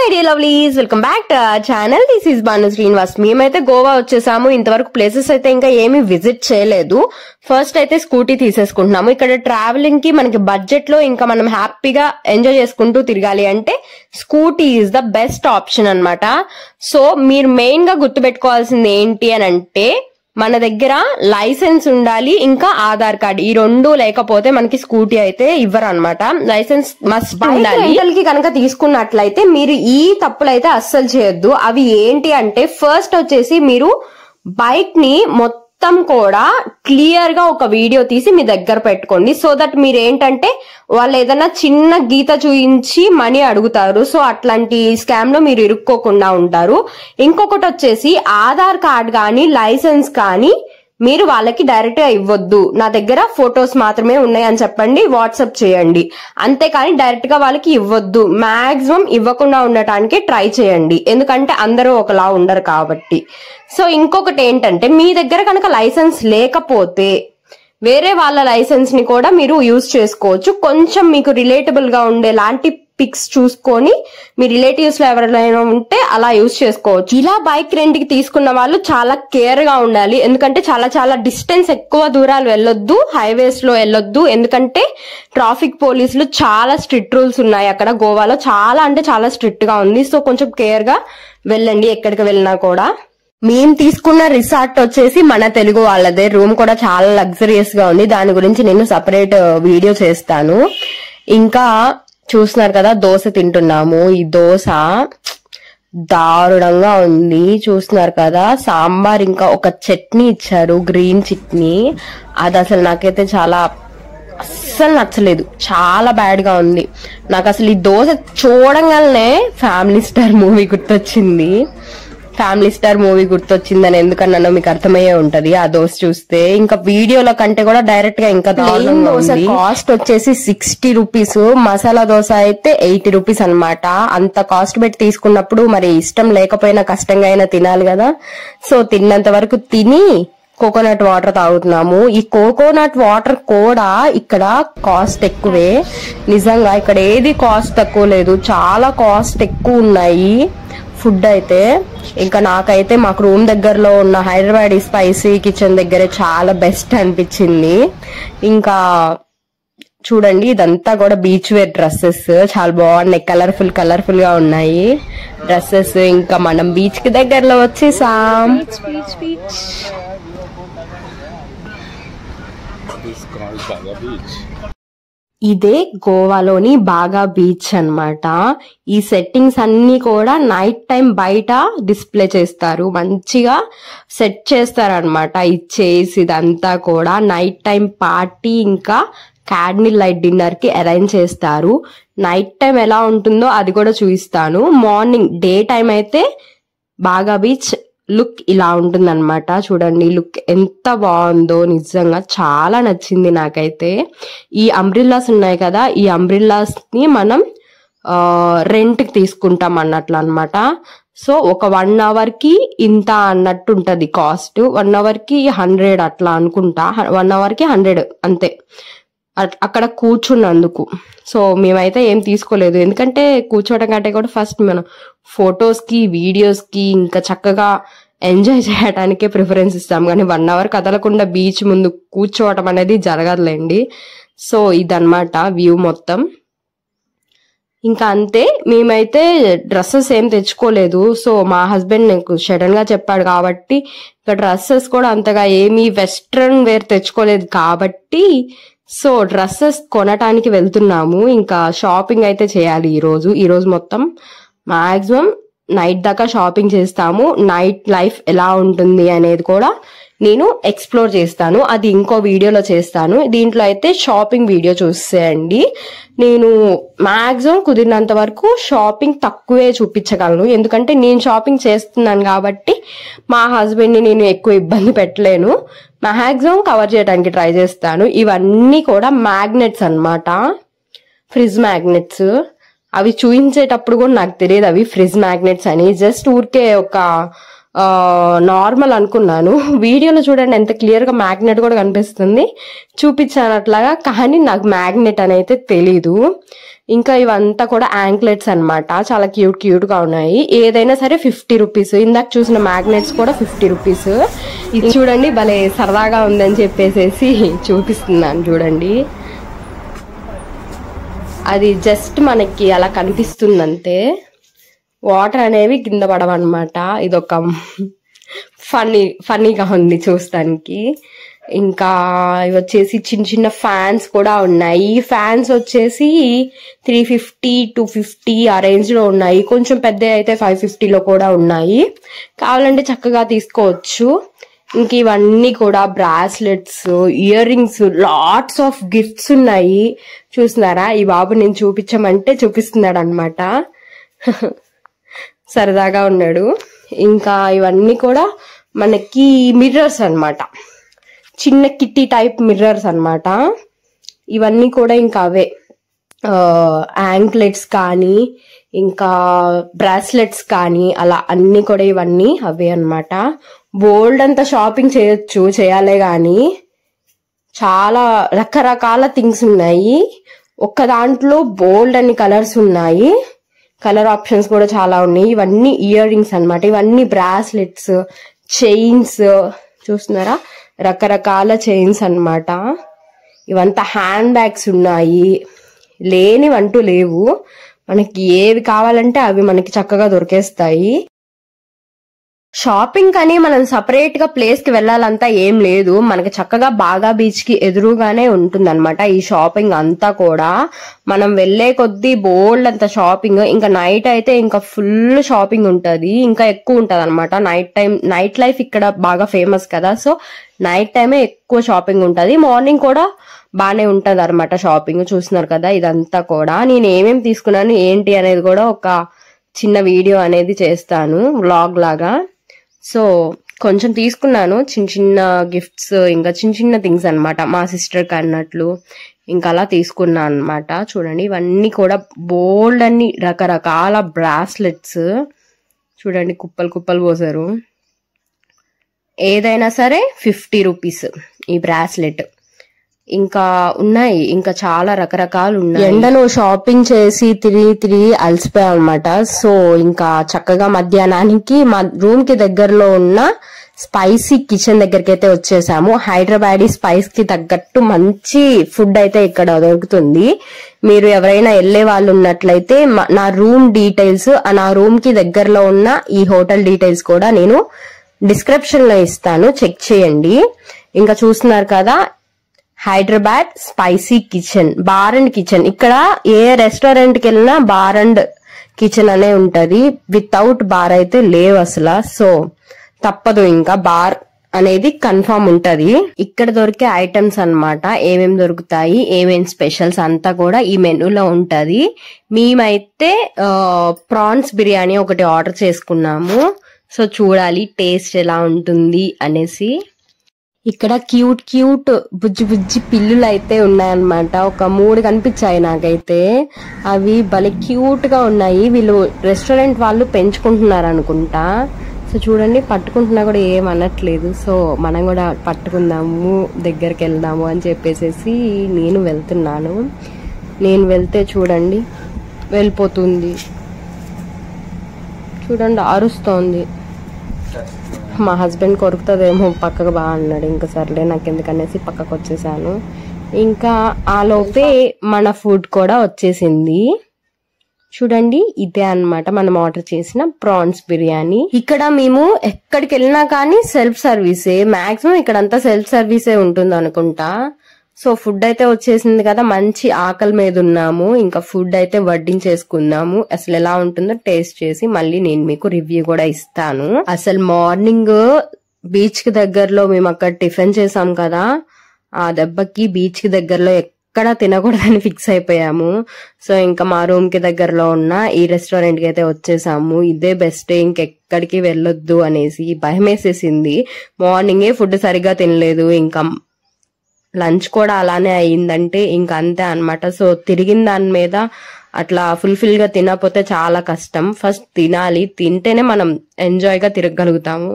My dear lovelies, welcome back to our channel. This is Banu Srinivas. మేమైతే గోవా వచ్చేసాము. ఇంతవరకు places అయితే ఇంకా ఏమీ విజిట్ చేయలేదు. ఫస్ట్ అయితే స్కూటీ తీసేసుకుంటున్నాము. ఇక్కడ ట్రావెలింగ్ కి మనకి బడ్జెట్ లో ఇంకా మనం హ్యాపీగా ఎంజాయ్ చేసుకుంటూ తిరగాలి అంటే scooty is the best option అన్నమాట. సో మీరు మెయిన్ గా గుర్తుపెట్టుకోవాల్సింది ఏంటి అని అంటే మన దగ్గర లైసెన్స్ ఉండాలి, ఇంకా ఆధార్ కార్డ్. ఈ రెండు లేకపోతే మనకి స్కూటీ అయితే ఇవ్వరు అనమాట. లైసెన్స్ మస్ట్ ఉండాలి. రెంటల్ కి కనుక తీసుకున్నట్లయితే మీరు ఈ తప్పులు అయితే అస్సలు చేయొద్దు. అవి ఏంటి అంటే ఫస్ట్ వచ్చేసి మీరు బైక్ ని మొత్తం కూడా క్లియర్ గా ఒక వీడియో తీసి మీ దగ్గర పెట్టుకోండి. సో దట్ మీరు ఏంటంటే వాళ్ళు ఏదైనా చిన్న గీత చూయించి మనీ అడుగుతారు. సో అట్లాంటి స్కామ్ లో మీరు ఇరుక్కోకుండా ఉంటారు. ఇంకొకటి వచ్చేసి ఆధార్ కార్డ్ కానీ లైసెన్స్ కానీ మీరు వాళ్ళకి డైరెక్ట్ గా ఇవ్వద్దు. నా దగ్గర ఫొటోస్ మాత్రమే ఉన్నాయి అని చెప్పండి, వాట్సాప్ చేయండి. అంతేకాని డైరెక్ట్ గా వాళ్ళకి ఇవ్వద్దు. మాక్సిమం ఇవ్వకుండా ఉండటానికి ట్రై చేయండి, ఎందుకంటే అందరూ ఒకలా ఉండరు కాబట్టి. సో ఇంకొకటి ఏంటంటే మీ దగ్గర కనుక లైసెన్స్ లేకపోతే వేరే వాళ్ళ లైసెన్స్ ని కూడా మీరు యూజ్ చేసుకోవచ్చు. కొంచెం మీకు రిలేటబుల్ గా ఉండే లాంటి పిక్స్ చూసుకొని మీ రిలేటివ్స్ లో ఎవరైనా ఉంటే అలా యూజ్ చేసుకోవచ్చు. ఇలా బైక్ రెంట్ కి తీసుకున్న వాళ్ళు చాలా కేర్ గా ఉండాలి, ఎందుకంటే చాలా డిస్టెన్స్ ఎక్కువ దూరాలు వెళ్ళొద్దు, హైవేస్ లో వెళ్ళొద్దు. ఎందుకంటే ట్రాఫిక్ పోలీసులు చాలా స్ట్రిక్ట్ రూల్స్ ఉన్నాయి అక్కడ గోవాలో. చాలా స్ట్రిక్ట్ గా ఉంది. సో కొంచెం కేర్ గా వెళ్ళండి ఎక్కడికి వెళ్ళినా కూడా. మేము తీసుకున్న రిసార్ట్ వచ్చేసి మన తెలుగు వాళ్ళదే. రూమ్ కూడా చాలా లగ్జరియస్ గా ఉంది. దాని గురించి నేను సపరేట్ వీడియో చేస్తాను. ఇంకా చూస్తున్నారు కదా దోశ తింటున్నాము. ఈ దోశ దారుణంగా ఉంది. చూస్తున్నారు కదా సాంబార్, ఇంకా ఒక చట్నీ ఇచ్చారు, గ్రీన్ చట్నీ. అది అసలు నాకైతే అస్సలు నచ్చలేదు, చాలా బ్యాడ్ గా ఉంది. నాకు అసలు ఈ దోశ చూడంగానే ఫ్యామిలీ స్టార్ మూవీ గుర్తొచ్చింది. అని ఎందుకన్నానో మీకు అర్థమయ్యే ఉంటది ఆ దోశ చూస్తే. ఇంకా వీడియోలో కంటే కూడా డైరెక్ట్ గా ఇంకా దోశ కాస్ట్ వచ్చేసి 60 రూపీస్, మసాలా దోశ అయితే 80 రూపీస్ అనమాట. అంత కాస్ట్ పెట్టి తీసుకున్నప్పుడు మరి ఇష్టం లేకపోయినా కష్టంగా అయినా తినాలి కదా. సో తిన్నంత వరకు తిని కోకోనట్ వాటర్ తాగుతున్నాము. ఈ కోకోనట్ వాటర్ కూడా ఇక్కడ కాస్ట్ ఎక్కువే. నిజంగా ఇక్కడ ఏది కాస్ట్ తక్కువ లేదు, చాలా కాస్ట్ ఎక్కువ ఉన్నాయి ఫుడ్ అయితే. ఇంకా నాకైతే మాకు రూమ్ దగ్గరలో ఉన్న హైదరాబాద్ స్పైసీ కిచెన్ దగ్గరే చాలా బెస్ట్ అనిపించింది. ఇంకా చూడండి ఇదంతా కూడా బీచ్ వేర్ డ్రెస్సెస్ చాలా బాగున్నాయి, కలర్ఫుల్ గా ఉన్నాయి డ్రెస్సెస్. ఇంకా మనం బీచ్ కి దగ్గరలో వచ్చేసాం. ఇదే గోవాలోని బాగా బీచ్ అన్నమాట. ఈ సెట్టింగ్స్ అన్ని కూడా నైట్ టైం బయట డిస్ప్లే చేస్తారు, మంచిగా సెట్ చేస్తారనమాట. ఇచ్చేసి ఇదంతా కూడా నైట్ టైం పార్టీ ఇంకా క్యాండిల్ లైట్ డిన్నర్ కి అరేంజ్ చేస్తారు. నైట్ టైం ఎలా ఉంటుందో అది కూడా చూపిస్తాను. మార్నింగ్ డే టైం అయితే బాగా బీచ్ లుక్ ఇలా ఉంటుందన్నమాట. చూడండి లుక్ ఎంత బాగుందో, నిజంగా చాలా నచ్చింది నాకైతే. ఈ అంబ్రిల్లాస్ ఉన్నాయి కదా, ఈ అంబ్రిల్లాస్ ని మనం రెంట్ కి తీసుకుంటాం అన్నట్లు అనమాట. సో ఒక 1 అవర్ కి ఇంత అన్నట్టు ఉంటది కాస్ట్. 1 అవర్ కి 100 అట్లా అనుకుంటా. 1 అవర్ కి 100 అంతే అక్కడ కూర్చున్నందుకు. సో మేమైతే ఏం తీసుకోలేదు, ఎందుకంటే కూర్చోవడం కంటే కూడా ఫస్ట్ మనం ఫొటోస్ కి వీడియోస్ కి ఇంకా చక్కగా ఎంజాయ్ చేయడానికే ప్రిఫరెన్స్ ఇస్తాం, కానీ 1 అవర్ కదలకుండా బీచ్ ముందు కూర్చోవటం అనేది జరగదులేండి. సో ఇదన్నమాట వ్యూ మొత్తం. ఇంకా అంతే. మేమైతే డ్రెస్సెస్ ఏం తెచ్చుకోలేదు. సో మా హస్బెండ్ నాకు సడన్ గా చెప్పాడు కాబట్టి ఇంకా డ్రెస్సెస్ కూడా అంతగా ఏమీ వెస్ట్రన్ వేర్ తెచ్చుకోలేదు కాబట్టి సో డ్రెస్సెస్ కొనటానికి వెళ్తున్నాము. ఇంకా షాపింగ్ అయితే చేయాలి ఈ రోజు మొత్తం. మాక్సిమం నైట్ దాకా షాపింగ్ చేస్తాము. నైట్ లైఫ్ ఎలా ఉంటుంది అనేది కూడా నేను ఎక్స్ప్లోర్ చేస్తాను, అది ఇంకో వీడియోలో చేస్తాను. దీంట్లో అయితే షాపింగ్ వీడియో చూసేయండి. నేను మాక్సిమం కుదిరినంత వరకు షాపింగ్ తక్కువే చూపించగలను, ఎందుకంటే నేను షాపింగ్ చేస్తున్నాను కాబట్టి మా హస్బెండ్ ని నేను ఎక్కువ ఇబ్బంది పెట్టలేను. మాక్సిమం కవర్ చేయడానికి ట్రై చేస్తాను. ఇవన్నీ కూడా మ్యాగ్నెట్స్ అన్నమాట, ఫ్రిడ్జ్ మ్యాగ్నెట్స్. అవి చూపించేటప్పుడు కూడా నాకు తెలియదు అవి ఫ్రిడ్జ్ మ్యాగ్నెట్స్ అని. జస్ట్ ఊరికే ఒక నార్మల్ అనుకున్నాను. వీడియోలో చూడండి ఎంత క్లియర్ గా మ్యాగ్నెట్ కూడా కనిపిస్తుంది, చూపించాను అట్లాగా. కానీ నాకు మ్యాగ్నెట్ అని అయితే తెలీదు. ఇంకా ఇవంతా కూడా యాంక్లెట్స్ అన్నమాట, చాలా క్యూట్ క్యూట్ గా ఉన్నాయి. ఏదైనా సరే 50 రూపీస్. ఇందాక చూసిన మ్యాగ్నెట్స్ కూడా 50 రూపీస్. ఇది చూడండి భలే సరదాగా ఉందని చెప్పేసి చూపిస్తున్నాను చూడండి. అది జస్ట్ మనకి అలా కనిపిస్తుంది అంతే, వాటర్ అనేవి కింద పడవన్నమాట. ఇదొక ఫన్నీగా ఉంది చూస్తానికి. ఇంకా ఇవి వచ్చేసి చిన్న చిన్న ఫ్యాన్స్ కూడా ఉన్నాయి. ఈ ఫ్యాన్స్ వచ్చేసి 350, 250 ఆ రేంజ్ లో ఉన్నాయి. కొంచెం పెద్ద అయితే 550లో కూడా ఉన్నాయి. కావాలంటే చక్కగా తీసుకోవచ్చు. ఇంక ఇవన్నీ కూడా bracelets, ear rings, lots of gifts ఉన్నాయి. చూస్తున్నారా, ఈ బాబు నేను చూపించమంటే చూపిస్తున్నాడు అనమాట. సరదాగా ఉన్నాడు. ఇంకా ఇవన్నీ కూడా మనకి మిర్రర్స్ అన్నమాట, చిన్న కిట్టి టైప్ మిర్రర్స్ అన్నమాట. ఇవన్నీ కూడా ఇంకా అవే యాంక్లెట్స్ కానీ ఇంకా బ్రాస్లెట్స్ కానీ అలా అన్ని కూడా ఇవన్నీ అవే అన్నమాట. బోల్డ్ అంతా షాపింగ్ చేయొచ్చు, చేయాలే గాని చాలా రకరకాల థింగ్స్ ఉన్నాయి. ఒక్క దాంట్లో బోల్డ్ అన్ని కలర్స్ ఉన్నాయి, కలర్ ఆప్షన్స్ కూడా చాలా ఉన్నాయి. ఇవన్నీ ఇయర్ రింగ్స్ అన్నమాట, ఇవన్నీ బ్రాస్లెట్స్, చైన్స్. చూస్తున్నారా, రకరకాల చైన్స్ అన్నమాట. ఇవంతా హ్యాండ్ బ్యాగ్స్ ఉన్నాయి, లేనివంటూ లేవు. మనకి ఏవి కావాలంటే అవి మనకి చక్కగా దొరికేస్తాయి. షాపింగ్ కానీ మనం సపరేట్ గా ప్లేస్ కి వెళ్లాలంతా ఏం లేదు, మనకి చక్కగా బాగా బీచ్ కి ఎదురుగానే ఉంటుంది అనమాట ఈ షాపింగ్ అంతా కూడా. మనం వెళ్లే కొద్దీ బోల్డ్ అంత షాపింగ్. ఇంకా నైట్ అయితే ఇంకా ఫుల్ షాపింగ్ ఉంటది, ఇంకా ఎక్కువ ఉంటది అనమాట. నైట్ లైఫ్ ఇక్కడ బాగా ఫేమస్ కదా, సో నైట్ టైమే ఎక్కువ షాపింగ్ ఉంటది. మార్నింగ్ కూడా బానే ఉంటది అనమాట షాపింగ్. చూస్తున్నారు కదా, ఇదంతా కూడా నేను ఏమేమి తీసుకున్నాను ఏంటి అనేది కూడా ఒక చిన్న వీడియో అనేది చేస్తాను, వ్లాగ్ లాగా. సో కొంచెం తీసుకున్నాను, చిన్న చిన్న గిఫ్ట్స్, ఇంకా చిన్న చిన్న థింగ్స్ అన్నమాట, మా సిస్టర్ కి అన్నట్లు ఇంకా అలా తీసుకున్నాను అనమాట. చూడండి, ఇవన్నీ కూడా బోల్డ్ అన్ని రకరకాల బ్రాస్లెట్స్. చూడండి, కుప్పలు కుప్పలు పోసారు. ఏదైనా సరే 50 రూపీస్ ఈ బ్రాస్లెట్. ఇంకా ఉన్నాయి, ఇంకా చాలా రకరకాలు ఉన్నాయి. ఎండలో షాపింగ్ చేసి తిరిగి అలసిపోయాం అనమాట. సో ఇంకా చక్కగా మధ్యాహ్నానికి మా రూమ్ కి దగ్గరలో ఉన్న స్పైసీ కిచెన్ దగ్గరికి అయితే వచ్చేసాము. హైదరాబాదీ స్పైస్ కి తగ్గట్టు మంచి ఫుడ్ అయితే ఇక్కడ దొరుకుతుంది. మీరు ఎవరైనా వెళ్లే వాళ్ళు ఉన్నట్లయితే నా రూమ్ డీటెయిల్స్, నా రూమ్ కి దగ్గరలో ఉన్న ఈ హోటల్ డీటెయిల్స్ కూడా నేను డిస్క్రిప్షన్ లో ఇస్తాను, చెక్ చేయండి. ఇంకా చూస్తున్నారు కదా, Hyderabad spicy kitchen, bar and kitchen. ఇక్కడ ఏ రెస్టారెంట్ కి వెళ్ళినా బార్ అండ్ కిచెన్ అనే ఉంటది, వితౌట్ బార్ అయితే లేవు అసలు. సో తప్పదు, ఇంకా బార్ అనేది కన్ఫర్మ్ ఉంటది. ఇక్కడ దొరికే ఐటమ్స్ అన్నమాట, ఏమేమి దొరుకుతాయి, ఏమేమి స్పెషల్స్ అంతా కూడా ఈ మెనూలో ఉంటది. మేమైతే ప్రాన్స్ బిర్యానీ ఒకటి ఆర్డర్ చేసుకున్నాము. సో చూడాలి టేస్ట్ ఎలా ఉంటుంది అనేసి. ఇక్కడ క్యూట్ క్యూట్ బుజ్జి బుజ్జి పిల్లులు అయితే ఉన్నాయన్నమాట. ఒక 3 కనిపించాయి నాకైతే. అవి భలే క్యూట్ గా ఉన్నాయి. వీళ్ళు రెస్టారెంట్ వాళ్ళు పెంచుకుంటున్నారు అనుకుంటా. సో చూడండి, పట్టుకుంటున్నా కూడా ఏమనట్లేదు. సో మనం కూడా పట్టుకుందాము, దగ్గరికి వెళ్దాము అని చెప్పేసి నేను వెళ్తున్నాను. నేను వెళ్తే చూడండి వెళ్ళిపోతుంది. చూడండి, అరుస్తోంది. మా హస్బెండ్ కొరుకుతుందేమో పక్కకు బాగా అన్నాడు. ఇంకా సర్లే నాకు ఎందుకనేసి పక్కకు వచ్చేసాను. ఇంకా ఆ లోపే మన ఫుడ్ కూడా వచ్చేసింది. చూడండి, ఇదే అన్నమాట మనం ఆర్డర్ చేసిన ప్రాన్స్ బిర్యానీ. ఇక్కడ మేము ఎక్కడికి వెళ్ళినా కానీ సెల్ఫ్ సర్వీసే, మాక్సిమం ఇక్కడంతా సెల్ఫ్ సర్వీసే ఉంటుంది అనుకుంటా. సో ఫుడ్ అయితే వచ్చేసింది కదా, మంచి ఆకలి మీద ఉన్నాము. ఇంకా ఫుడ్ అయితే వడ్డించేసుకున్నాము. అసలు ఎలా ఉంటుందో టేస్ట్ చేసి మళ్ళీ నేను మీకు రివ్యూ కూడా ఇస్తాను. అసలు మార్నింగ్ బీచ్ కి దగ్గరలో మేము అక్కడ టిఫిన్ చేసాం కదా, ఆ దెబ్బకి బీచ్ కి దగ్గరలో ఎక్కడ తినకూడదని ఫిక్స్ అయిపోయాము. సో ఇంకా మా రూమ్ కి దగ్గరలో ఉన్న ఈ రెస్టారెంట్ కి అయితే వచ్చేసాము. ఇదే బెస్ట్, ఇంకెక్కడికి వెళ్ళొద్దు అనేసి భయం వేసేసింది. మార్నింగే ఫుడ్ సరిగ్గా తినలేదు, ఇంకా లంచ్ కూడా అలానే అయిందంటే ఇంకా అంతే అన్నమాట. సో తిరిగిన దాని మీద అట్లా ఫుల్ఫిల్ గా తినకపోతే చాలా కష్టం. ఫస్ట్ తినాలి, తింటేనే మనం ఎంజాయ్ గా తిరగలుగుతాము.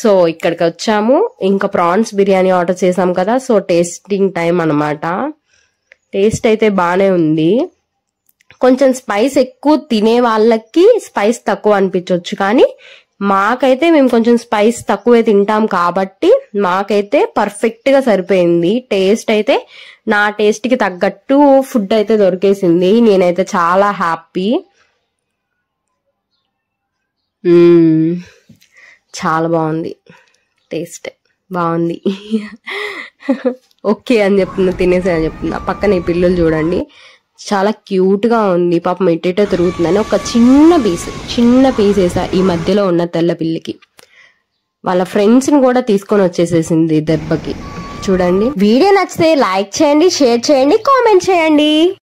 సో ఇక్కడికి వచ్చాము, ఇంకా ప్రాన్స్ బిర్యానీ ఆర్డర్ చేసాం కదా, సో టేస్టింగ్ టైం అన్నమాట. టేస్ట్ అయితే బానే ఉంది. కొంచెం స్పైస్ ఎక్కువ తినే వాళ్ళకి స్పైస్ తక్కువ అనిపించవచ్చు, కానీ మాకైతే మేము కొంచెం స్పైస్ తక్కువే తింటాం కాబట్టి మాకైతే పర్ఫెక్ట్ గా సరిపోయింది. టేస్ట్ అయితే నా టేస్ట్ కి తగ్గట్టు ఫుడ్ అయితే దొరికేసింది. నేనైతే చాలా హ్యాపీ. చాలా బాగుంది, టేస్ట్ బాగుంది. ఓకే అని చెప్తున్నా, తినేసే అని చెప్తున్నా. పక్కన ఈ పిల్లలు చూడండి, చాలా క్యూట్ గా ఉంది. పాపం ఎటేటో తిరుగుతుందని ఒక చిన్న పీస్ వేసా ఈ మధ్యలో ఉన్న తెల్ల పిల్లికి. వాళ్ళ ఫ్రెండ్స్ ని కూడా తీసుకొని వచ్చేసేసింది దెబ్బకి. చూడండి, వీడియో నచ్చితే లైక్ చేయండి, షేర్ చేయండి, కామెంట్ చేయండి.